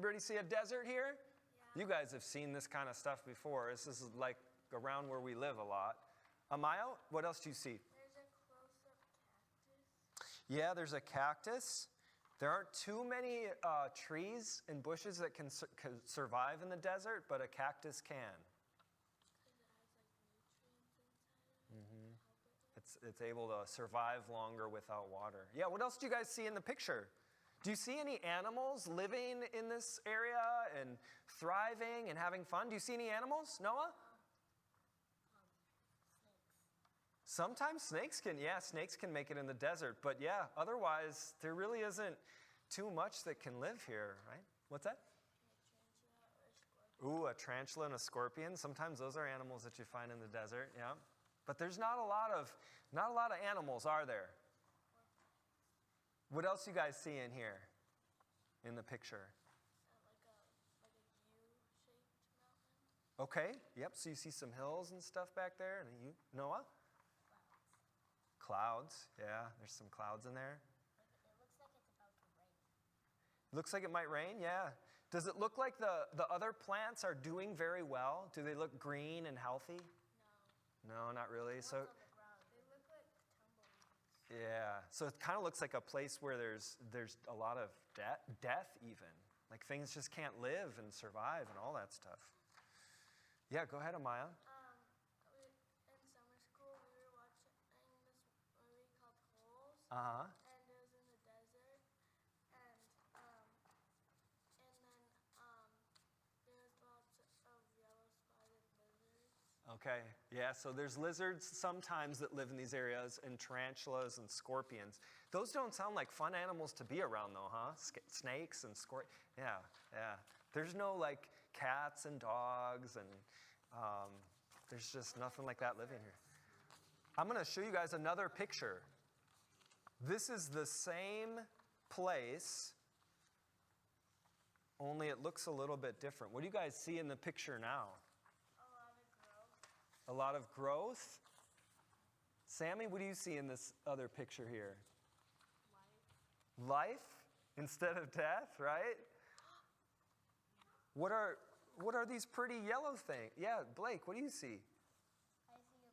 Everybody see a desert here? Yeah. You guys have seen this kind of stuff before. This is like around where we live a lot. Amaya, what else do you see? There's a close-up cactus. Yeah, there's a cactus. There aren't too many trees and bushes that can survive in the desert, but a cactus can. Because it has like nutrients inside of it. Mm-hmm. It's able to survive longer without water. Yeah, what else do you guys see in the picture? Do you see any animals living in this area and thriving and having fun? Do you see any animals, Noah? Snakes. Sometimes snakes can make it in the desert. But yeah, otherwise, there really isn't too much that can live here, right? What's that? Ooh, a tarantula and a scorpion. Sometimes those are animals that you find in the desert, yeah. But there's not a lot of animals, are there? What else you guys see in here, in the picture? Like a U-shaped mountain. Okay, yep, so you see some hills and stuff back there. And Noah? Clouds, yeah, there's some clouds in there. It looks like it's about to rain. Looks like it might rain, yeah. Does it look like the other plants are doing very well? Do they look green and healthy? No, not really. The So, ones on the ground, they look like tumbleweeds. yeah. So it kind of looks like a place where there's a lot of death even. Like things just can't live and survive and all that stuff. Yeah, go ahead, Amaya. In summer school, we were watching this movie called Holes. Uh-huh. And it was in the desert. And then there's lots of yellow-spotted lizards. Okay, yeah, so there's lizards sometimes that live in these areas, and tarantulas and scorpions. Those don't sound like fun animals to be around though, huh? Snakes and scorpions. Yeah. There's no like cats and dogs, and there's just nothing like that living here. I'm going to show you guys another picture. This is the same place, only it looks a little bit different. What do you guys see in the picture now? A lot of growth. Sammy, what do you see in this other picture here? Life instead of death, right? What are these pretty yellow things? Yeah, Blake, what do you see? I see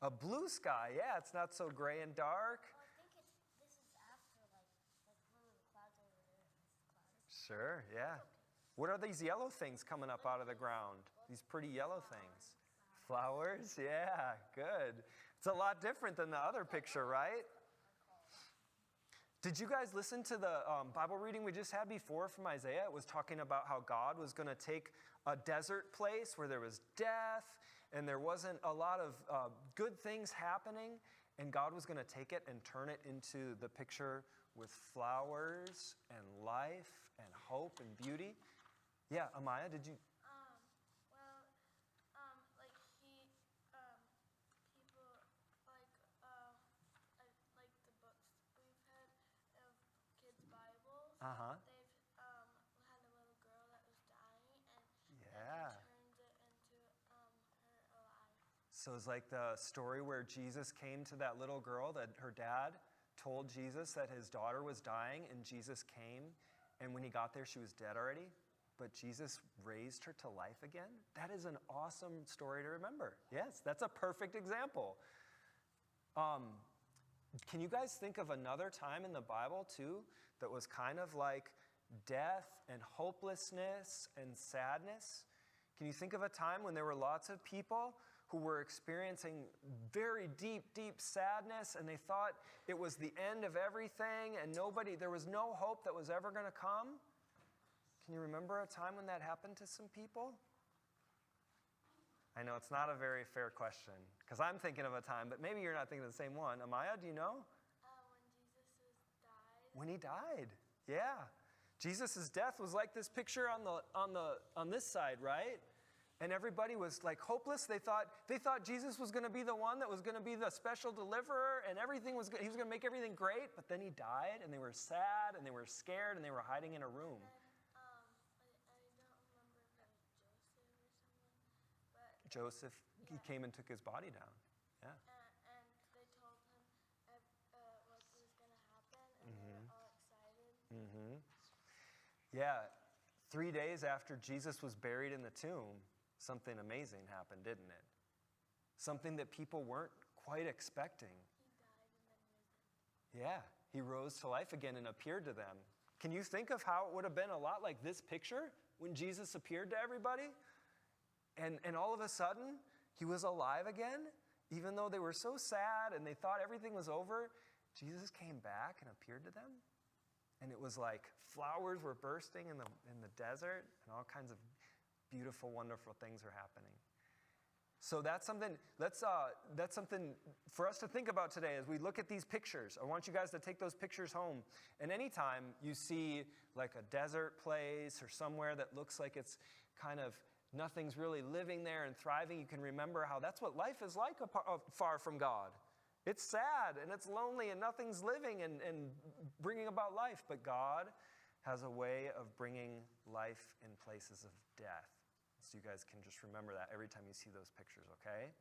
a blue sky. A blue sky, yeah, it's not so gray and dark. Oh, I think this is after like blue, the clouds over there. And clouds. Sure, yeah. What are these yellow things coming up out of the ground? These pretty yellow things. Flowers, yeah, good. It's a lot different than the other picture, right? Did you guys listen to the Bible reading we just had before from Isaiah? It was talking about how God was going to take a desert place where there was death and there wasn't a lot of good things happening, and God was going to take it and turn it into the picture with flowers and life and hope and beauty. Yeah, Amaya, did you? Like the books we've had of kids' Bibles. Uh-huh. They've had a little girl that was dying, and Yeah. he turned it into her alive. So it's like the story where Jesus came to that little girl, that her dad told Jesus that his daughter was dying, and Jesus came, and when he got there, she was dead already, but Jesus raised her to life again. That is an awesome story to remember. Yes, that's a perfect example. Can you guys think of another time in the Bible, too, that was kind of like death and hopelessness and sadness? Can you think of a time when there were lots of people who were experiencing very deep, deep sadness, and they thought it was the end of everything, and there was no hope that was ever going to come? Can you remember a time when that happened to some people? I know it's not a very fair question, because I'm thinking of a time, but maybe you're not thinking of the same one. Amaya, do you know? When Jesus died. When he died, yeah. Jesus' death was like this picture on this side, right? And everybody was like hopeless. They thought Jesus was going to be the one that was going to be the special deliverer, and he was going to make everything great. But then he died, and they were sad, and they were scared, and they were hiding in a room. I don't remember if it was Joseph or someone, but Joseph, he came and took his body down. Yeah. And they told him what was going to happen, and they were all excited. Yeah, 3 days after Jesus was buried in the tomb, something amazing happened, didn't it? Something that people weren't quite expecting. He died and then risen. Yeah, he rose to life again and appeared to them. Can you think of how it would have been a lot like this picture when Jesus appeared to everybody? And all of a sudden, he was alive again? Even though they were so sad and they thought everything was over, Jesus came back and appeared to them. And it was like flowers were bursting in the desert and all kinds of beautiful, wonderful things were happening. So that's something for us to think about today as we look at these pictures. I want you guys to take those pictures home. And anytime you see like a desert place or somewhere that looks like it's kind of nothing's really living there and thriving, you can remember how that's what life is like far from God. It's sad and it's lonely and nothing's living and bringing about life. But God has a way of bringing life in places of death. So you guys can just remember that every time you see those pictures, okay?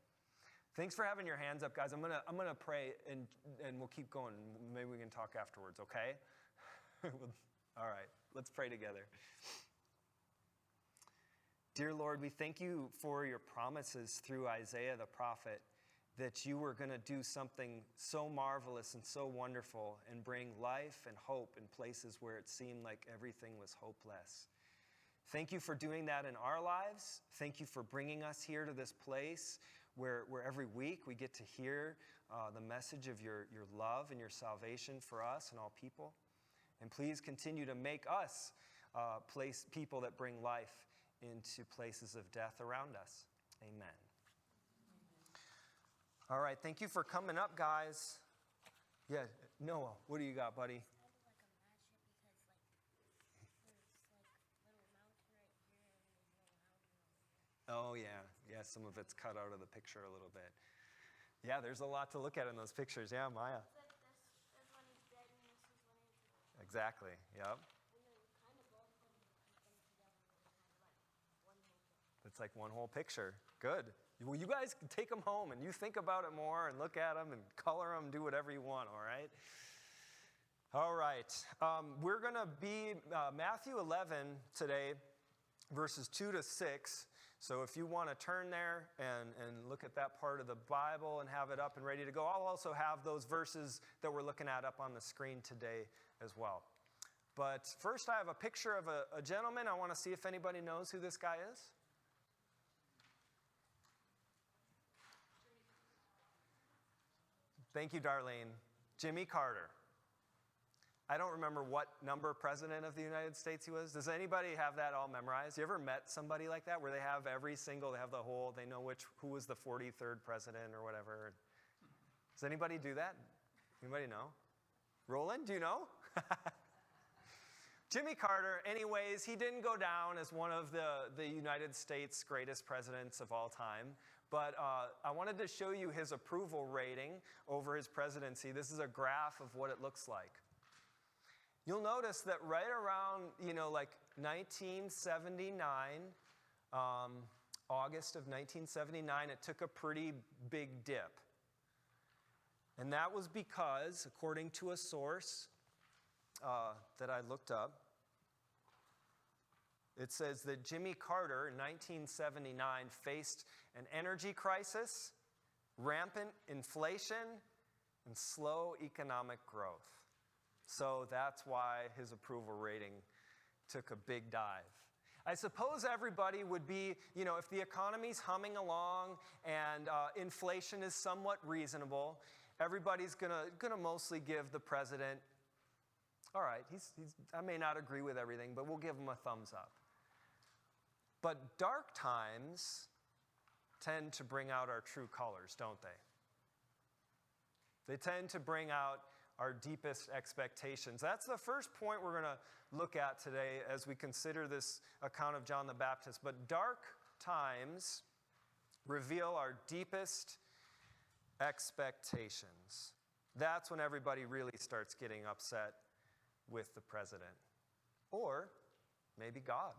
Thanks for having your hands up, guys. I'm gonna pray and we'll keep going. Maybe we can talk afterwards, okay? All right, let's pray together. Dear Lord, we thank you for your promises through Isaiah the prophet that you were going to do something so marvelous and so wonderful and bring life and hope in places where it seemed like everything was hopeless. Thank you for doing that in our lives. Thank you for bringing us here to this place where every week we get to hear the message of your love and your salvation for us and all people. And please continue to make us people that bring life into places of death around us. Amen. All right, thank you for coming up, guys. Yeah, Noah, what do you got, buddy? Oh, yeah, some of it's cut out of the picture a little bit. Yeah, there's a lot to look at in those pictures. Yeah, Maya. It's like this is when he's dead and this is when he's alive. Exactly, yep. And then kind of both of them put them together and kind of like one whole picture. It's like one whole picture. Good. Well, you guys can take them home and you think about it more and look at them and color them, do whatever you want, all right? All right. We're going to be Matthew 11 today, verses 2 to 6. So if you want to turn there and look at that part of the Bible and have it up and ready to go, I'll also have those verses that we're looking at up on the screen today as well. But first I have a picture of a gentleman. I want to see if anybody knows who this guy is. Thank you, Darlene. Jimmy Carter. I don't remember what number president of the United States he was. Does anybody have that all memorized? You ever met somebody like that where they have they know who was the 43rd president or whatever? Does anybody do that? Anybody know? Roland, do you know? Jimmy Carter, anyways, he didn't go down as one of the United States' greatest presidents of all time. But I wanted to show you his approval rating over his presidency. This is a graph of what it looks like. You'll notice that right around, like 1979, August of 1979, it took a pretty big dip. And that was because, according to a source that I looked up, it says that Jimmy Carter in 1979 faced an energy crisis, rampant inflation, and slow economic growth. So that's why his approval rating took a big dive. I suppose everybody would be, if the economy's humming along and inflation is somewhat reasonable, everybody's gonna mostly give the president, all right, I may not agree with everything, but we'll give him a thumbs up. But dark times tend to bring out our true colors, don't they? They tend to bring out our deepest expectations. That's the first point we're going to look at today as we consider this account of John the Baptist. But dark times reveal our deepest expectations. That's when everybody really starts getting upset with the president. Or maybe God.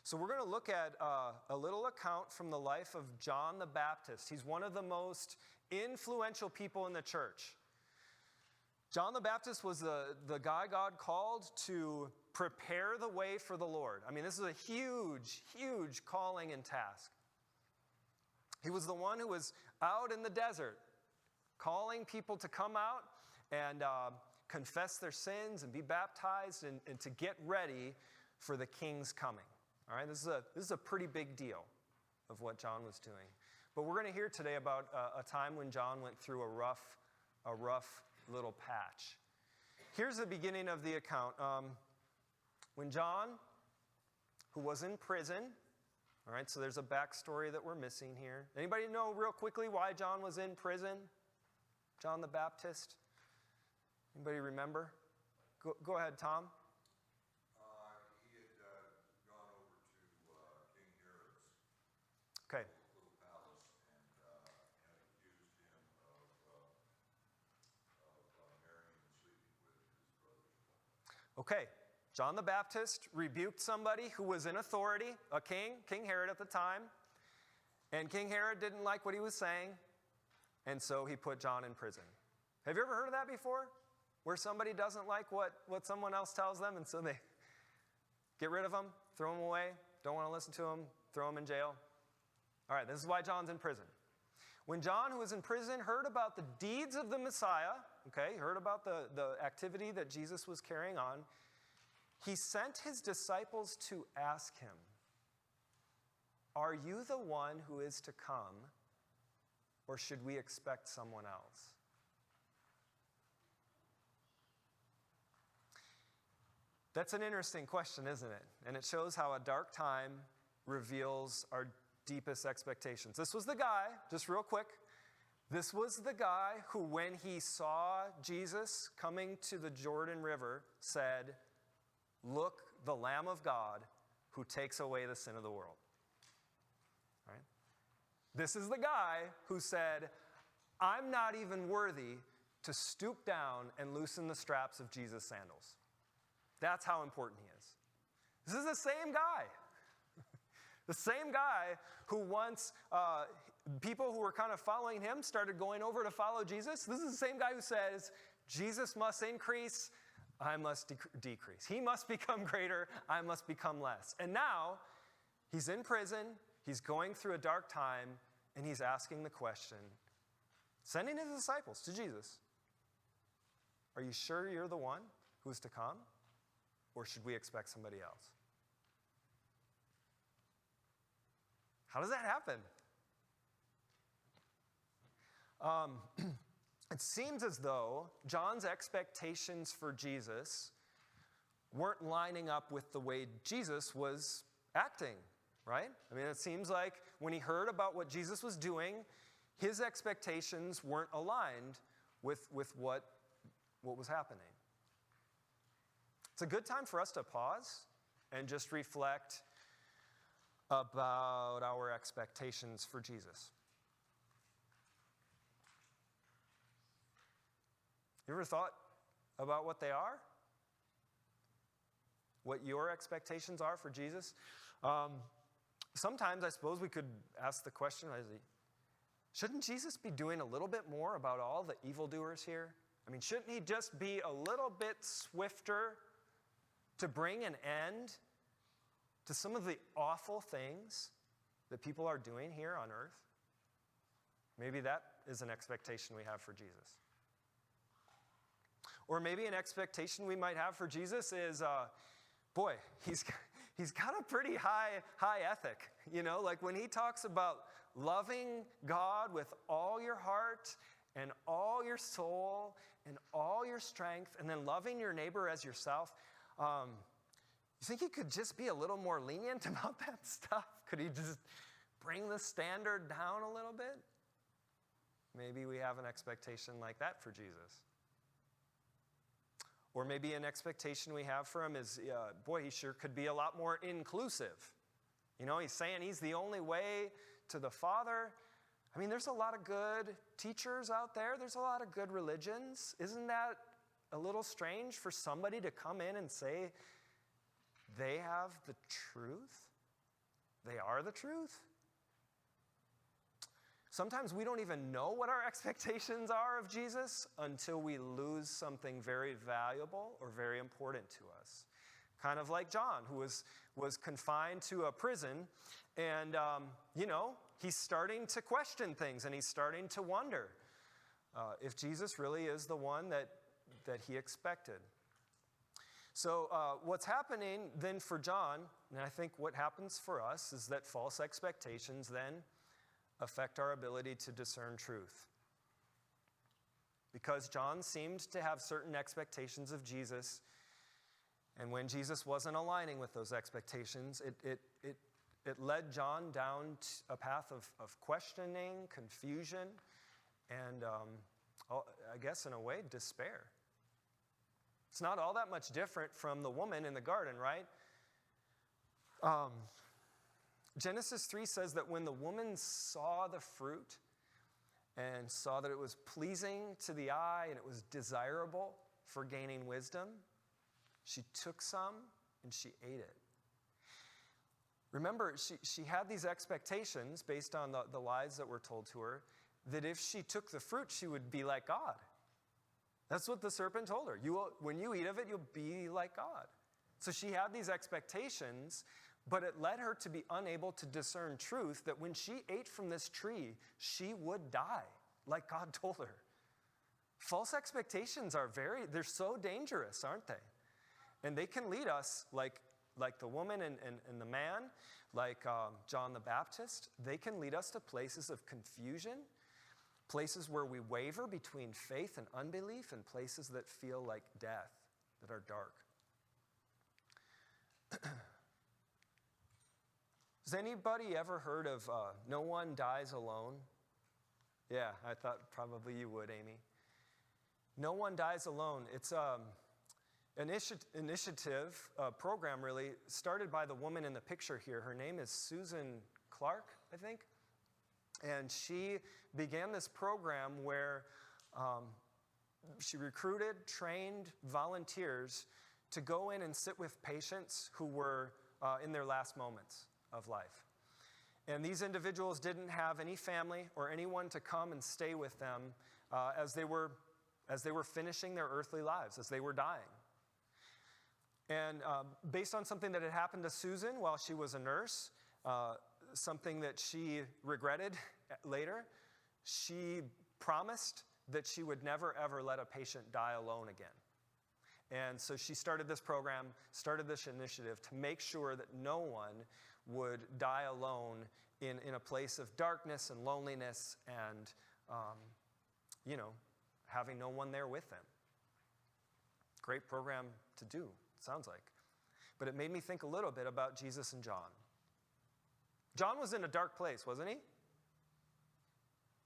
So we're going to look at a little account from the life of John the Baptist. He's one of the most influential people in the church. John the Baptist was the guy God called to prepare the way for the Lord. I mean, this is a huge, huge calling and task. He was the one who was out in the desert, calling people to come out and confess their sins and be baptized and to get ready for the King's coming. All right, this is a pretty big deal of what John was doing. But we're going to hear today about a time when John went through a rough little patch. Here's the beginning of the account. When John, who was in prison, all right, so there's a backstory that we're missing here. Anybody know real quickly why John was in prison? John the Baptist? Anybody remember? Go ahead, Tom. He had gone over to King Herod's Okay. little palace and had accused him of marrying and sleeping with his brothers. Okay. John the Baptist rebuked somebody who was in authority, a king, King Herod at the time. And King Herod didn't like what he was saying, and so he put John in prison. Have you ever heard of that before? Where somebody doesn't like what someone else tells them, and so they get rid of them, throw them away, don't want to listen to them, throw them in jail. All right, this is why John's in prison. When John, who was in prison, heard about the deeds of the Messiah, okay, heard about the activity that Jesus was carrying on, he sent his disciples to ask him, "Are you the one who is to come, or should we expect someone else?" That's an interesting question, isn't it? And it shows how a dark time reveals our deepest expectations. This was the guy, just real quick, this was the guy who, when he saw Jesus coming to the Jordan River, said, "Look, the Lamb of God who takes away the sin of the world." All right? This is the guy who said, "I'm not even worthy to stoop down and loosen the straps of Jesus' sandals." That's how important he is. This is the same guy. The same guy who once people who were kind of following him started going over to follow Jesus. This is the same guy who says, "Jesus must increase, I must decrease. He must become greater, I must become less." And now, he's in prison, he's going through a dark time, and he's asking the question, sending his disciples to Jesus, "Are you sure you're the one who's to come, or should we expect somebody else?" How does that happen? It seems as though John's expectations for Jesus weren't lining up with the way Jesus was acting, right? I mean, it seems like when he heard about what Jesus was doing, his expectations weren't aligned with what was happening. It's a good time for us to pause and just reflect about our expectations for Jesus. You ever thought about what they are? What your expectations are for Jesus? Sometimes I suppose we could ask the question, shouldn't Jesus be doing a little bit more about all the evildoers here? I mean, shouldn't he just be a little bit swifter to bring an end to some of the awful things that people are doing here on earth? Maybe that is an expectation we have for Jesus. Or maybe an expectation we might have for Jesus is, he's got a pretty high ethic. You know, like when he talks about loving God with all your heart and all your soul and all your strength, and then loving your neighbor as yourself, you think he could just be a little more lenient about that stuff? Could he just bring the standard down a little bit? Maybe we have an expectation like that for Jesus. Or maybe an expectation we have for him is, he sure could be a lot more inclusive. You know, he's saying he's the only way to the Father. I mean, there's a lot of good teachers out there. There's a lot of good religions. Isn't that a little strange for somebody to come in and say they have the truth? They are the truth? Sometimes we don't even know what our expectations are of Jesus until we lose something very valuable or very important to us. kind of like John, who was confined to a prison. And, he's starting to question things, and he's starting to wonder if Jesus really is the one that he expected. So what's happening then for John, and I think what happens for us, is that false expectations then affect our ability to discern truth. Because John seemed to have certain expectations of Jesus, and when Jesus wasn't aligning with those expectations, it led John down a path of questioning, confusion, and I guess in a way, despair. It's not all that much different from the woman in the garden, right? Genesis 3 says that when the woman saw the fruit and saw that it was pleasing to the eye and it was desirable for gaining wisdom, she took some and she ate it. Remember, she had these expectations based on the lies that were told to her, that if she took the fruit, she would be like God. That's what the serpent told her. When you eat of it, you'll be like God. So she had these expectations, but it led her to be unable to discern truth, that when she ate from this tree, she would die, like God told her. False expectations they're so dangerous, aren't they? And they can lead us, like the woman and the man, like John the Baptist, they can lead us to places of confusion, places where we waver between faith and unbelief, and places that feel like death, that are dark. Has anybody ever heard of No One Dies Alone? Yeah, I thought probably you would, Amy. No One Dies Alone. It's an initiative, program really, started by the woman in the picture here. Her name is Susan Clark, I think. And she began this program where she recruited, trained volunteers to go in and sit with patients who were in their last moments of life. And these individuals didn't have any family or anyone to come and stay with them as they were finishing their earthly lives, as they were dying. And based on something that had happened to Susan while she was a nurse, something that she regretted later, she promised that she would never, ever let a patient die alone again. And so she started this program, started this initiative to make sure that no one would die alone in a place of darkness and loneliness and, having no one there with them. Great program to do, it sounds like. But it made me think a little bit about Jesus and John. John was in a dark place, wasn't he?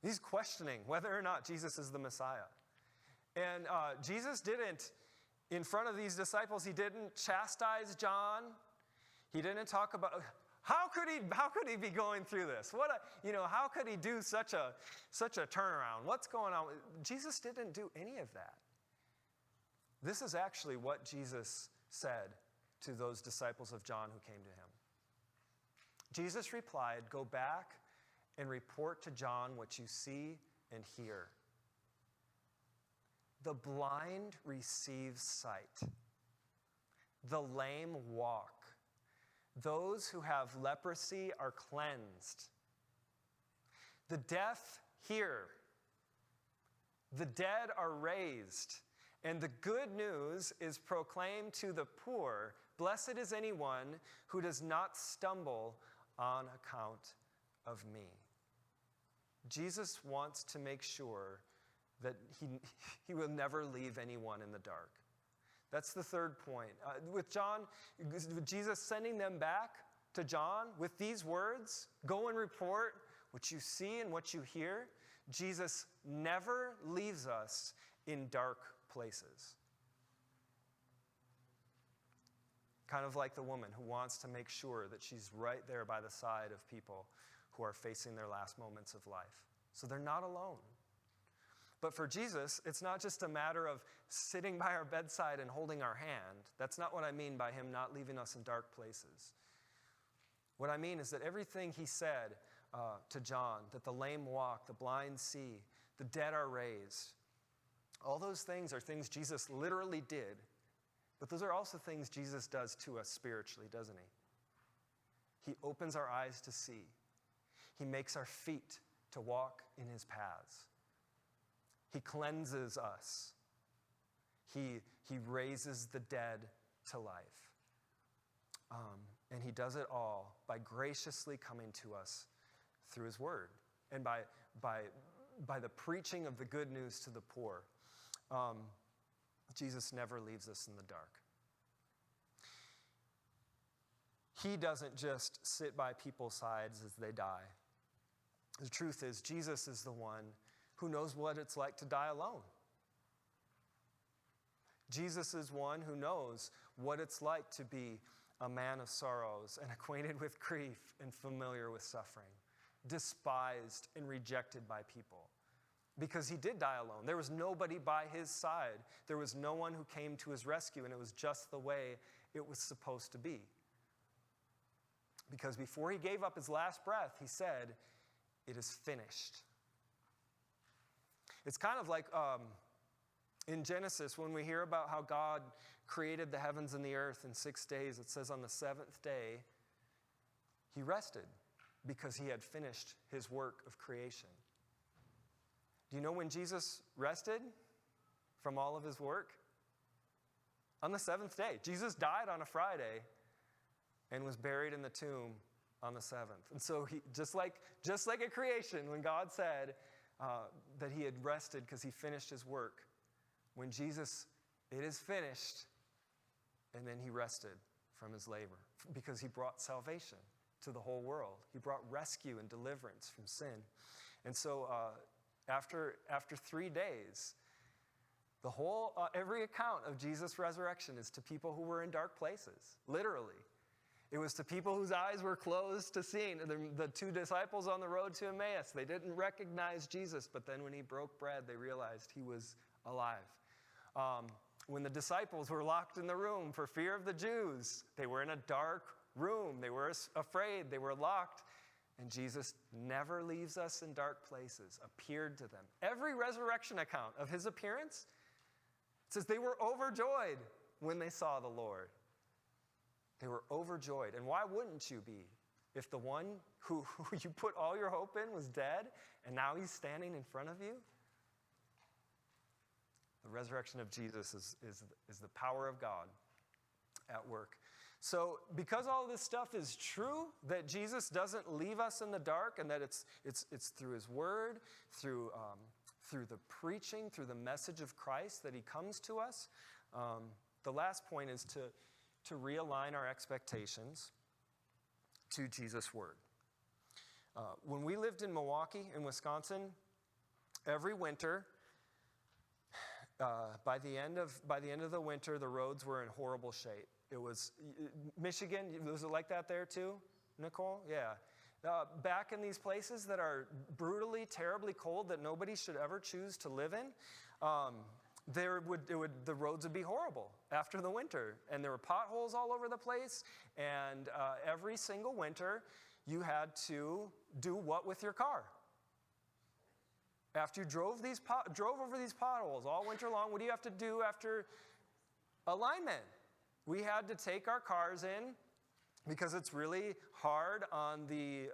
He's questioning whether or not Jesus is the Messiah. And Jesus didn't, in front of these disciples, he didn't chastise John. He didn't talk about, how could he be going through this? How could he do such a turnaround? What's going on? Jesus didn't do any of that. This is actually what Jesus said to those disciples of John who came to him. Jesus replied, "Go back and report to John what you see and hear. The blind receive sight. The lame walk. Those who have leprosy are cleansed. The deaf hear. The dead are raised. And the good news is proclaimed to the poor. Blessed is anyone who does not stumble on account of me." Jesus wants to make sure that he will never leave anyone in the dark. That's the third point. With Jesus sending them back to John with these words, "Go and report what you see and what you hear," Jesus never leaves us in dark places. Kind of like the woman who wants to make sure that she's right there by the side of people who are facing their last moments of life. So they're not alone. But for Jesus, it's not just a matter of sitting by our bedside and holding our hand. That's not what I mean by him not leaving us in dark places. What I mean is that everything he said to John, that the lame walk, the blind see, the dead are raised, all those things are things Jesus literally did. But those are also things Jesus does to us spiritually, doesn't he? He opens our eyes to see. He makes our feet to walk in his paths. He cleanses us. He raises the dead to life. And he does it all by graciously coming to us through his word and by the preaching of the good news to the poor. Jesus never leaves us in the dark. He doesn't just sit by people's sides as they die. The truth is, Jesus is the one who knows what it's like to die alone. Jesus is one who knows what it's like to be a man of sorrows and acquainted with grief and familiar with suffering, despised and rejected by people. Because he did die alone. There was nobody by his side. There was no one who came to his rescue, and it was just the way it was supposed to be. Because before he gave up his last breath, he said, "It is finished." It's kind of like in Genesis, when we hear about how God created the heavens and the earth in 6 days, it says on the seventh day, he rested because he had finished his work of creation. Do you know when Jesus rested from all of his work? On the seventh day. Jesus died on a Friday and was buried in the tomb on the seventh. And so he, just like at creation, when God said that he had rested because he finished his work, when Jesus, it is finished, and then he rested from his labor because he brought salvation to the whole world. He brought rescue and deliverance from sin. And so after 3 days, the whole, every account of Jesus' resurrection is to people who were in dark places, literally. It was to people whose eyes were closed to seeing. The 2 disciples on the road to Emmaus, they didn't recognize Jesus, but then when he broke bread, they realized he was alive. When the disciples were locked in the room for fear of the Jews, they were in a dark room. They were afraid. They were locked. And Jesus never leaves us in dark places, appeared to them. Every resurrection account of his appearance says they were overjoyed when they saw the Lord. They were overjoyed. And why wouldn't you be if the one who you put all your hope in was dead and now he's standing in front of you? The resurrection of Jesus is the power of God at work. So because all this stuff is true, that Jesus doesn't leave us in the dark, and that it's through his word, through the preaching, through the message of Christ that he comes to us, the last point is to realign our expectations to Jesus' word. When we lived in Milwaukee, in Wisconsin, every winter, by the end of the winter, the roads were in horrible shape. It was Michigan. Was it like that there too, Nicole? Yeah. Back in these places that are brutally, terribly cold that nobody should ever choose to live in, the roads would be horrible after the winter, and there were potholes all over the place. And every single winter, you had to do what with your car? After you drove over these potholes all winter long, what do you have to do after alignment? We had to take our cars in because it's really hard on the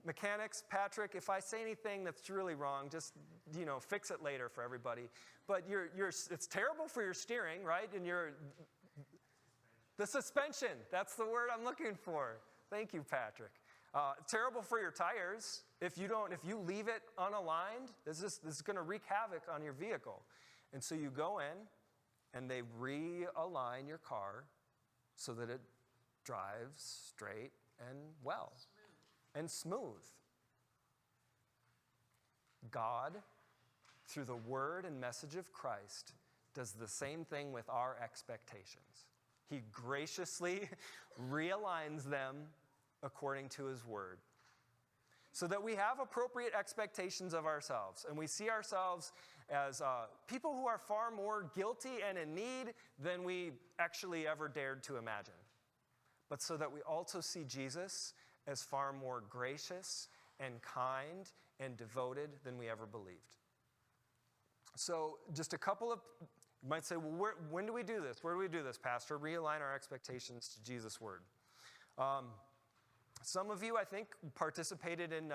mechanics. Patrick, if I say anything that's really wrong, just fix it later for everybody. But it's terrible for your steering, right? And the suspension. That's the word I'm looking for. Thank you, Patrick. Terrible for your tires. If you leave it unaligned, this is going to wreak havoc on your vehicle. And so you go in, and they realign your car so that it drives straight and well and smooth. God, through the word and message of Christ, does the same thing with our expectations. He graciously realigns them according to his word, so that we have appropriate expectations of ourselves, and we see ourselves as people who are far more guilty and in need than we actually ever dared to imagine. But so that we also see Jesus as far more gracious and kind and devoted than we ever believed. So just a couple of You might say, well, when do we do this? Where do we do this, Pastor? Realign our expectations to Jesus' word. Some of you, I think, participated in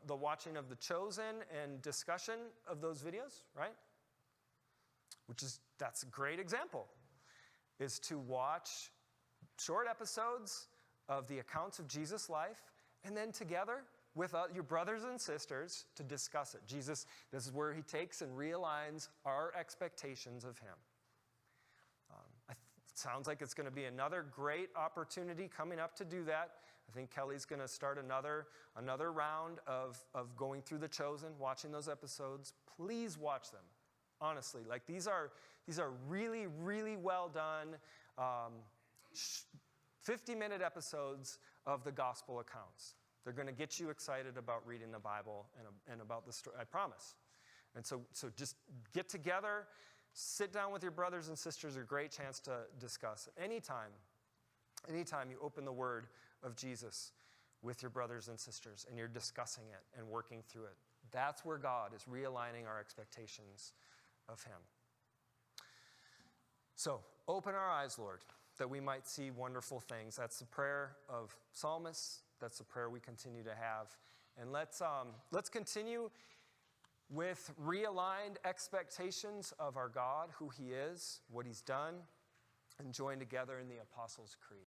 the watching of The Chosen and discussion of those videos, right? That's a great example, is to watch short episodes of the accounts of Jesus' life, and then together with your brothers and sisters to discuss it. Jesus, this is where he takes and realigns our expectations of him. It sounds like it's going to be another great opportunity coming up to do that. I think Kelly's going to start another round of going through The Chosen, watching those episodes. Please watch them, honestly. Like these are really, really well done 50-minute episodes of the gospel accounts. They're going to get you excited about reading the Bible and about the story, I promise. And so just get together, sit down with your brothers and sisters, a great chance to discuss. Anytime you open the Word of Jesus with your brothers and sisters and you're discussing it and working through it, that's where God is realigning our expectations of him. So open our eyes, Lord, that we might see wonderful things. That's the prayer of psalmists. That's the prayer we continue to have. And let's continue with realigned expectations of our God, who he is, what he's done, and join together in the Apostles' Creed.